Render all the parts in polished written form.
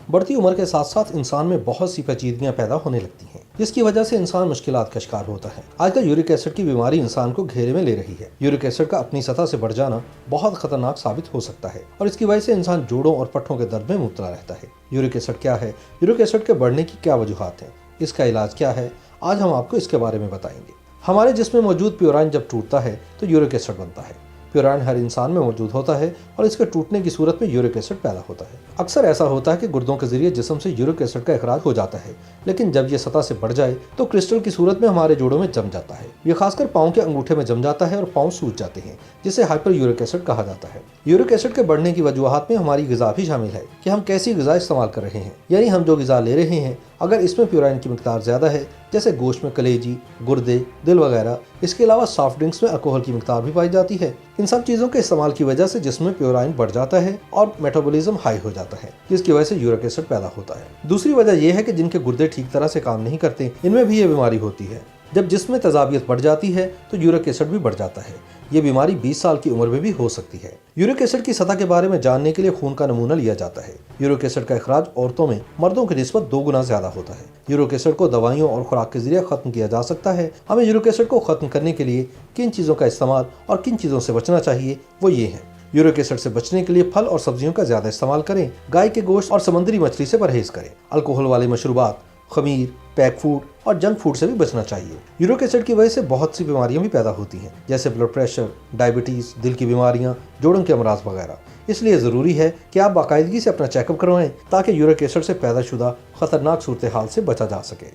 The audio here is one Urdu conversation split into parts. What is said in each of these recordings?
بڑھتی عمر کے ساتھ ساتھ انسان میں بہت سی پیچیدگیاں پیدا ہونے لگتی ہیں، جس کی وجہ سے انسان مشکلات کا شکار ہوتا ہے۔ آج کل یورک ایسڈ کی بیماری انسان کو گھیرے میں لے رہی ہے۔ یورک ایسڈ کا اپنی سطح سے بڑھ جانا بہت خطرناک ثابت ہو سکتا ہے اور اس کی وجہ سے انسان جوڑوں اور پٹھوں کے درد میں مبتلا رہتا ہے۔ یورک ایسڈ کیا ہے؟ یورک ایسڈ کے بڑھنے کی کیا وجوہات ہیں؟ اس کا علاج کیا ہے؟ آج ہم آپ کو اس کے بارے میں بتائیں گے۔ ہمارے جسم میں موجود پیورائن جب ٹوٹتا ہے تو یورک ایسڈ بنتا ہے۔ پیورائن ہر انسان میں موجود ہوتا ہے اور اس کے ٹوٹنے کی صورت میں یورک ایسڈ پیدا ہوتا ہے۔ اکثر ایسا ہوتا ہے کہ گردوں کے ذریعے جسم سے یورک ایسڈ کا اخراج ہو جاتا ہے، لیکن جب یہ سطح سے بڑھ جائے تو کرسٹل کی صورت میں ہمارے جوڑوں میں جم جاتا ہے۔ یہ خاص کر پاؤں کے انگوٹھے میں جم جاتا ہے اور پاؤں سوج جاتے ہیں، جسے ہائپر یورک ایسڈ کہا جاتا ہے۔ یورک ایسڈ کے بڑھنے کی وجوہات میں ہماری غذا بھی شامل ہے کہ ہم کیسی غذا استعمال کر رہے ہیں، یعنی ہم جو غذا لے رہے ہیں اگر اس میں پیورائن کی مقدار زیادہ ہے، جیسے گوشت میں کلیجی، گردے، دل وغیرہ۔ اس کے علاوہ سافٹ ڈرنکس میں الکوہل کی مقدار بھی پائی جاتی ہے۔ ان سب چیزوں کے استعمال کی وجہ سے جسم میں پیورائن بڑھ جاتا ہے اور میٹابولزم ہائی ہو جاتا ہے، جس کی وجہ سے یورک ایسڈ پیدا ہوتا ہے۔ دوسری وجہ یہ ہے کہ جن کے گردے ٹھیک طرح سے کام نہیں کرتے، ان میں بھی یہ بیماری ہوتی ہے۔ جب جسم میں تیزابیت بڑھ جاتی ہے تو یورک ایسڈ بھی بڑھ جاتا ہے۔ یہ بیماری 20 سال کی عمر میں بھی ہو سکتی ہے۔ یورک ایسڈ کی سطح کے بارے میں جاننے کے لیے خون کا نمونہ لیا جاتا ہے۔ یورک ایسڈ کا اخراج عورتوں میں مردوں کی نسبت 2 گنا زیادہ ہوتا ہے۔ یورک ایسڈ کو دوائیوں اور خوراک کے ذریعے ختم کیا جا سکتا ہے۔ ہمیں یورک ایسڈ کو ختم کرنے کے لیے کن چیزوں کا استعمال اور کن چیزوں سے بچنا چاہیے، وہ یہ ہیں۔ یورک ایسڈ سے بچنے کے لیے پھل اور سبزیوں کا زیادہ استعمال کریں، گائے کے گوشت اور سمندری مچھلی سے پرہیز کریں، الکوہل والے مشروبات، خمیر، پیک فوڈ اور جنک فوڈ سے بھی بچنا چاہیے۔ یورک ایسڈ کی وجہ سے بہت سی بیماریاں بھی پیدا ہوتی ہیں، جیسے بلڈ پریشر، ڈائبٹیز، دل کی بیماریاں، جوڑوں کے امراض وغیرہ۔ اس لیے ضروری ہے کہ آپ باقاعدگی سے اپنا چیک اپ کروائیں تاکہ یورک ایسڈ سے پیدا شدہ خطرناک صورتحال سے بچا جا سکے۔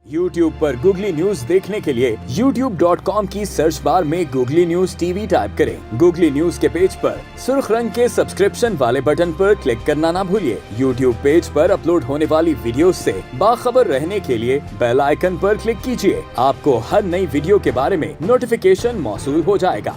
YouTube پر گوگلی نیوز دیکھنے کے لیے youtube.com کی سرچ بار میں googly news T V type کریں۔ گوگلی نیوز کے پیج پر سرخ رنگ کے سبسکرپشن والے بٹن پر کلک کرنا نہ بھولیے۔ YouTube پیج پر اپلوڈ ہونے والی ویڈیوز سے باخبر رہنے کے لیے بیل آئیکن پر کلک کیجیے۔ آپ کو ہر نئی ویڈیو کے بارے میں نوٹیفیکیشن موصول ہو جائے گا۔